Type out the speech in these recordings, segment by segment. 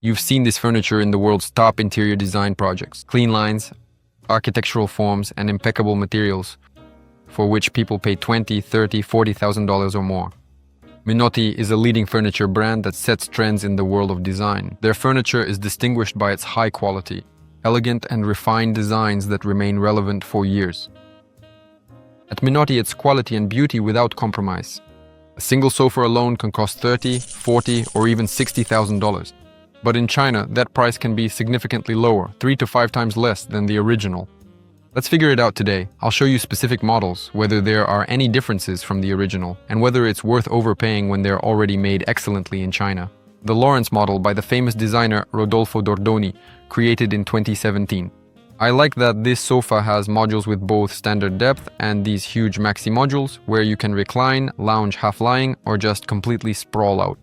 You've seen this furniture in the world's top interior design projects. Clean lines, architectural forms, and impeccable materials for which people pay $20,000, $30,000, $40,000 or more. Minotti is a leading furniture brand that sets trends in the world of design. Their furniture is distinguished by its high quality, elegant and refined designs that remain relevant for years. At Minotti, it's quality and beauty without compromise. A single sofa alone can cost $30,000, $40,000, or even $60,000. But in China, that price can be significantly lower, 3 to 5 times less than the original. Let's figure it out today. I'll show you specific models, whether there are any differences from the original, and whether it's worth overpaying when they're already made excellently in China. The Lawrence model by the famous designer Rodolfo Dordoni, created in 2017. I like that this sofa has modules with both standard depth and these huge maxi modules where you can recline, lounge half-lying, or just completely sprawl out.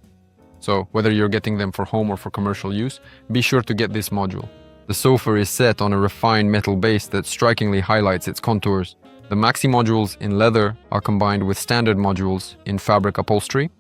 So, whether you're getting them for home or for commercial use, be sure to get this module. The sofa is set on a refined metal base that strikingly highlights its contours. The maxi modules in leather are combined with standard modules in fabric upholstery.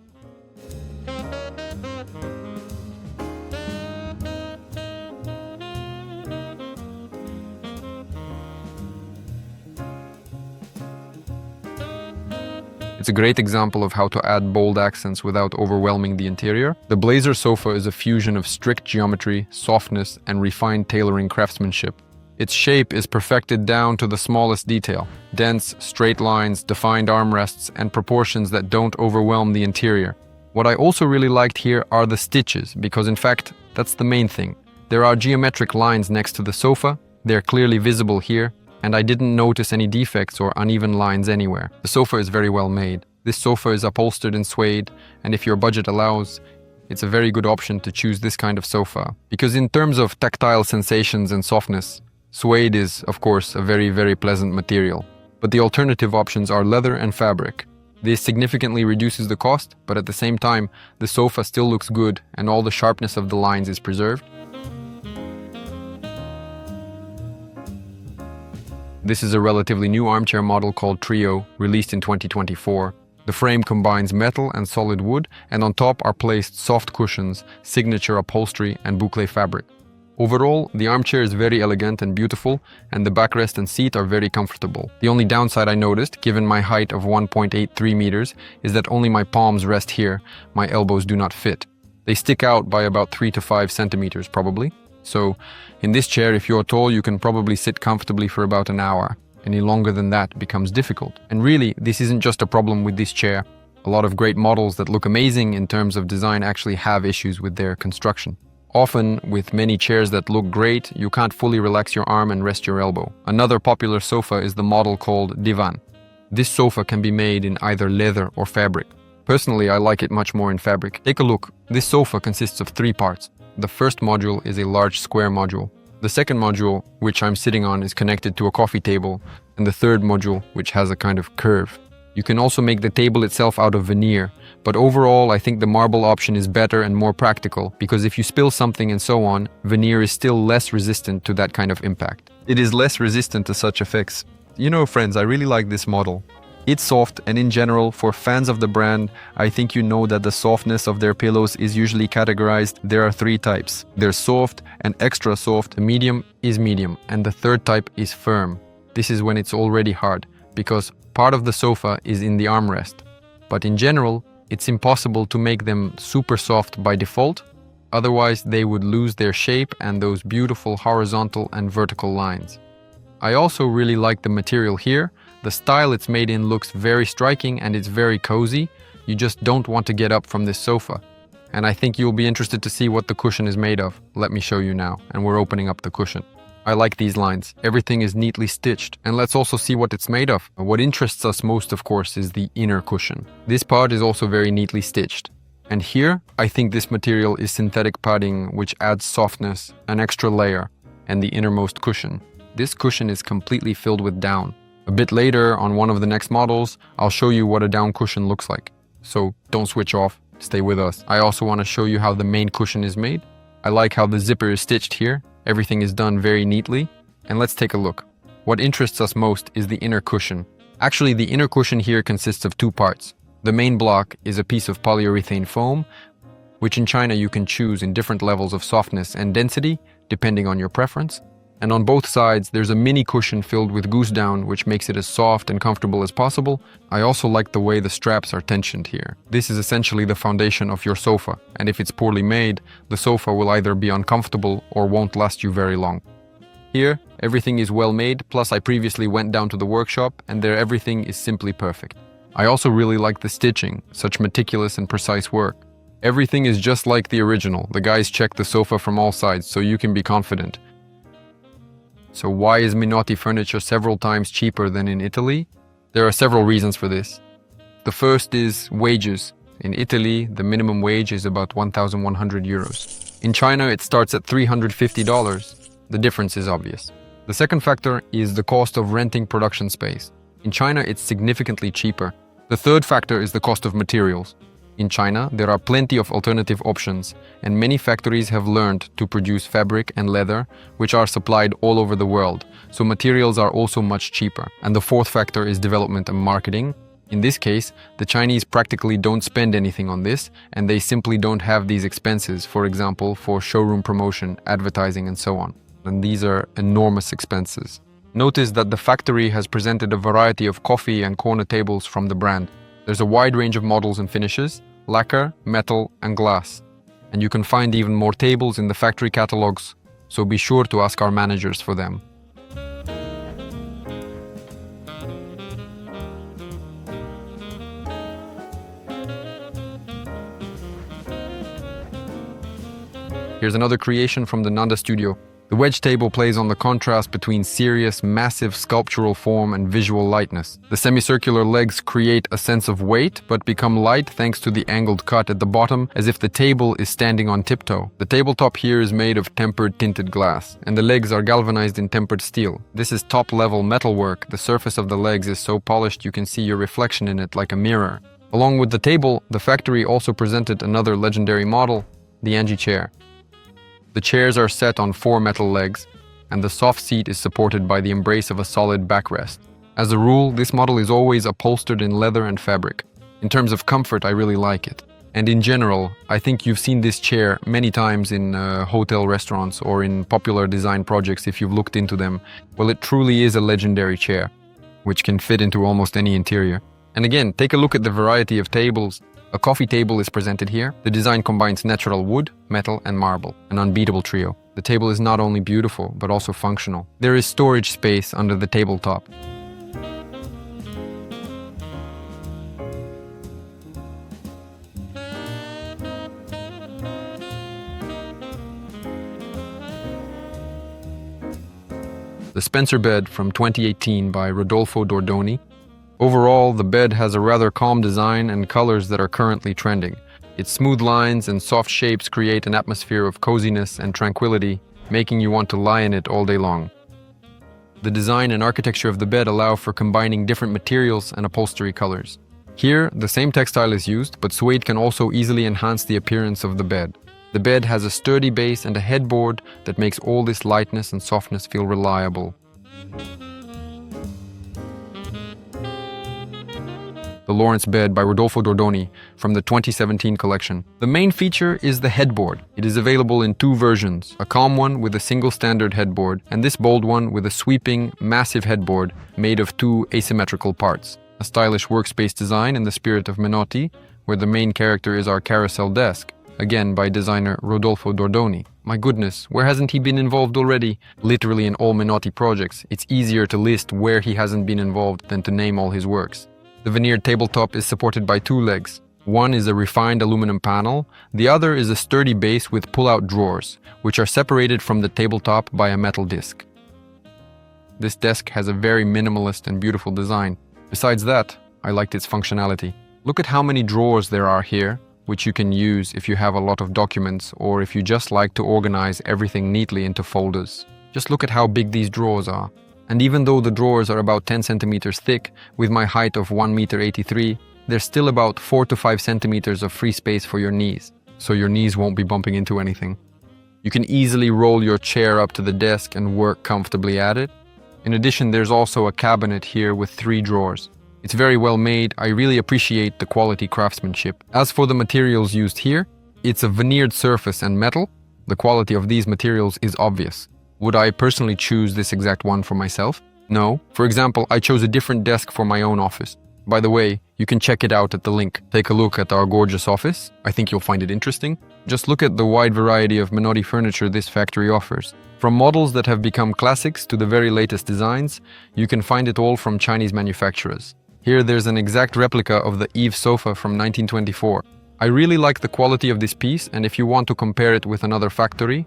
It's a great example of how to add bold accents without overwhelming the interior. The Blazer sofa is a fusion of strict geometry, softness, and refined tailoring craftsmanship. Its shape is perfected down to the smallest detail. Dense, straight lines, defined armrests, and proportions that don't overwhelm the interior. What I also really liked here are the stitches, because in fact, that's the main thing. There are geometric lines next to the sofa, they're clearly visible here, and I didn't notice any defects or uneven lines anywhere. The sofa is very well made. This sofa is upholstered in suede, and if your budget allows, it's a very good option to choose this kind of sofa. Because in terms of tactile sensations and softness, suede is, of course, a very, very pleasant material. But the alternative options are leather and fabric. This significantly reduces the cost, but at the same time, the sofa still looks good and all the sharpness of the lines is preserved. This is a relatively new armchair model called Trio, released in 2024. The frame combines metal and solid wood, and on top are placed soft cushions, signature upholstery, and boucle fabric. Overall, the armchair is very elegant and beautiful, and the backrest and seat are very comfortable. The only downside I noticed, given my height of 1.83 meters, is that only my palms rest here. My elbows do not fit. They stick out by about 3 to 5 centimeters probably. So, in this chair, if you're tall, you can probably sit comfortably for about an hour. Any longer than that becomes difficult. And really, this isn't just a problem with this chair. A lot of great models that look amazing in terms of design actually have issues with their construction. Often, with many chairs that look great, you can't fully relax your arm and rest your elbow. Another popular sofa is the model called Dilan. This sofa can be made in either leather or fabric. Personally, I like it much more in fabric. Take a look. This sofa consists of 3 parts. The first module is a large square module. The second module, which I'm sitting on, is connected to a coffee table, and the third module, which has a kind of curve. You can also make the table itself out of veneer, but overall I think the marble option is better and more practical, because if you spill something and so on, veneer is still less resistant to that kind of impact. It is less resistant to such effects. You know, friends, I really like this model. It's soft, and in general, for fans of the brand, I think you know that the softness of their pillows is usually categorized. There are 3 types. There's soft and extra soft. The medium is medium, and the third type is firm. This is when it's already hard, because part of the sofa is in the armrest. But in general, it's impossible to make them super soft by default. Otherwise, they would lose their shape and those beautiful horizontal and vertical lines. I also really like the material here. The style it's made in looks very striking and it's very cozy. You just don't want to get up from this sofa. And I think you'll be interested to see what the cushion is made of. Let me show you now, and we're opening up the cushion. I like these lines. Everything is neatly stitched. And let's also see what it's made of. What interests us most, of course, is the inner cushion. This part is also very neatly stitched. And here, I think this material is synthetic padding, which adds softness, an extra layer, and the innermost cushion. This cushion is completely filled with down. A bit later, on one of the next models, I'll show you what a down cushion looks like. So don't switch off, stay with us. I also want to show you how the main cushion is made. I like how the zipper is stitched here. Everything is done very neatly. And let's take a look. What interests us most is the inner cushion. Actually, the inner cushion here consists of 2 parts. The main block is a piece of polyurethane foam, which in China you can choose in different levels of softness and density, depending on your preference. And on both sides, there's a mini cushion filled with goose down, which makes it as soft and comfortable as possible. I also like the way the straps are tensioned here. This is essentially the foundation of your sofa, and if it's poorly made, the sofa will either be uncomfortable or won't last you very long. Here, everything is well made, plus I previously went down to the workshop, and there everything is simply perfect. I also really like the stitching, such meticulous and precise work. Everything is just like the original. The guys check the sofa from all sides, so you can be confident. So why is Minotti furniture several times cheaper than in Italy? There are several reasons for this. The first is wages. In Italy, the minimum wage is about 1,100 euros. In China, it starts at $350. The difference is obvious. The second factor is the cost of renting production space. In China, it's significantly cheaper. The third factor is the cost of materials. In China, there are plenty of alternative options, and many factories have learned to produce fabric and leather, which are supplied all over the world, so materials are also much cheaper. And the fourth factor is development and marketing. In this case, the Chinese practically don't spend anything on this, and they simply don't have these expenses, for example, for showroom promotion, advertising, and so on. And these are enormous expenses. Notice that the factory has presented a variety of coffee and corner tables from the brand. There's a wide range of models and finishes, lacquer, metal, and glass. And you can find even more tables in the factory catalogs, so be sure to ask our managers for them. Here's another creation from the Nanda studio. The Wedge table plays on the contrast between serious, massive sculptural form and visual lightness. The semicircular legs create a sense of weight, but become light thanks to the angled cut at the bottom, as if the table is standing on tiptoe. The tabletop here is made of tempered tinted glass, and the legs are galvanized in tempered steel. This is top-level metalwork. The surface of the legs is so polished you can see your reflection in it like a mirror. Along with the table, the factory also presented another legendary model, the Angie chair. The chairs are set on 4 metal legs, and the soft seat is supported by the embrace of a solid backrest. As a rule, this model is always upholstered in leather and fabric. In terms of comfort, I really like it. And in general, I think you've seen this chair many times in hotel restaurants or in popular design projects if you've looked into them. Well, it truly is a legendary chair, which can fit into almost any interior. And again, take a look at the variety of tables. A coffee table is presented here. The design combines natural wood, metal, and marble, an unbeatable trio. The table is not only beautiful, but also functional. There is storage space under the tabletop. The Spencer bed from 2018 by Rodolfo Dordoni. Overall, the bed has a rather calm design and colors that are currently trending. Its smooth lines and soft shapes create an atmosphere of coziness and tranquility, making you want to lie in it all day long. The design and architecture of the bed allow for combining different materials and upholstery colors. Here, the same textile is used, but suede can also easily enhance the appearance of the bed. The bed has a sturdy base and a headboard that makes all this lightness and softness feel reliable. The Lawrence bed by Rodolfo Dordoni from the 2017 collection. The main feature is the headboard. It is available in 2 versions, a calm one with a single standard headboard, and this bold one with a sweeping, massive headboard made of 2 asymmetrical parts. A stylish workspace design in the spirit of Minotti, where the main character is our carousel desk, again by designer Rodolfo Dordoni. My goodness, where hasn't he been involved already? Literally in all Minotti projects. It's easier to list where he hasn't been involved than to name all his works. The veneered tabletop is supported by 2 legs. One is a refined aluminum panel, the other is a sturdy base with pull-out drawers, which are separated from the tabletop by a metal disc. This desk has a very minimalist and beautiful design. Besides that, I liked its functionality. Look at how many drawers there are here, which you can use if you have a lot of documents or if you just like to organize everything neatly into folders. Just look at how big these drawers are. And even though the drawers are about 10 centimeters thick, with my height of 1.83 meters, there's still about 4 to 5 centimeters of free space for your knees, so your knees won't be bumping into anything. You can easily roll your chair up to the desk and work comfortably at it. In addition, there's also a cabinet here with 3 drawers. It's very well made. I really appreciate the quality craftsmanship. As for the materials used here, It's a veneered surface and metal. The quality of these materials is obvious. Would I personally choose this exact one for myself? No. For example, I chose a different desk for my own office. By the way, you can check it out at the link. Take a look at our gorgeous office. I think you'll find it interesting. Just look at the wide variety of Minotti furniture this factory offers. From models that have become classics to the very latest designs, you can find it all from Chinese manufacturers. Here there's an exact replica of the Yves sofa from 1924. I really like the quality of this piece, and if you want to compare it with another factory,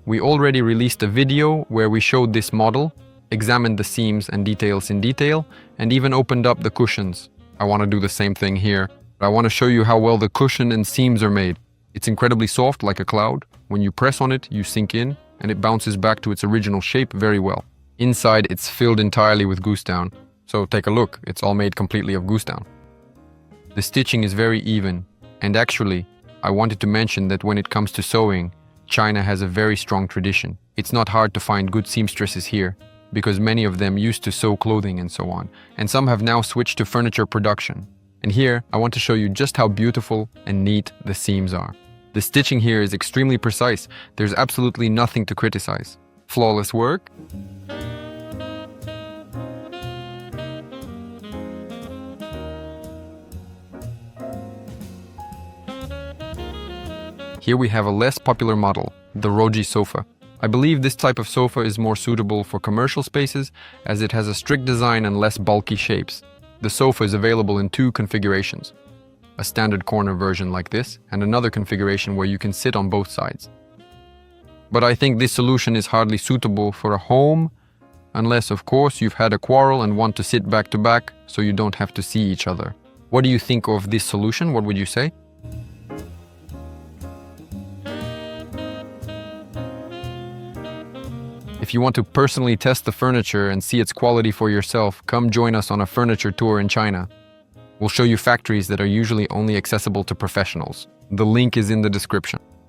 we already released a video where we showed this model, examined the seams and details in detail, and even opened up the cushions. I want to do the same thing here. I want to show you how well the cushion and seams are made. It's incredibly soft, like a cloud. When you press on it, you sink in, and it bounces back to its original shape very well. Inside, it's filled entirely with goose down. So take a look, it's all made completely of goose down. The stitching is very even, and actually, I wanted to mention that when it comes to sewing, China has a very strong tradition. It's not hard to find good seamstresses here, because many of them used to sew clothing and so on, and some have now switched to furniture production. And here, I want to show you just how beautiful and neat the seams are. The stitching here is extremely precise. There's absolutely nothing to criticize. Flawless work. Here we have a less popular model, the Rodolfo sofa. I believe this type of sofa is more suitable for commercial spaces as it has a strict design and less bulky shapes. The sofa is available in two configurations. A standard corner version like this, and another configuration where you can sit on both sides. But I think this solution is hardly suitable for a home, unless of course you've had a quarrel and want to sit back to back so you don't have to see each other. What do you think of this solution? What would you say? If you want to personally test the furniture and see its quality for yourself, come join us on a furniture tour in China. We'll show you factories that are usually only accessible to professionals. The link is in the description.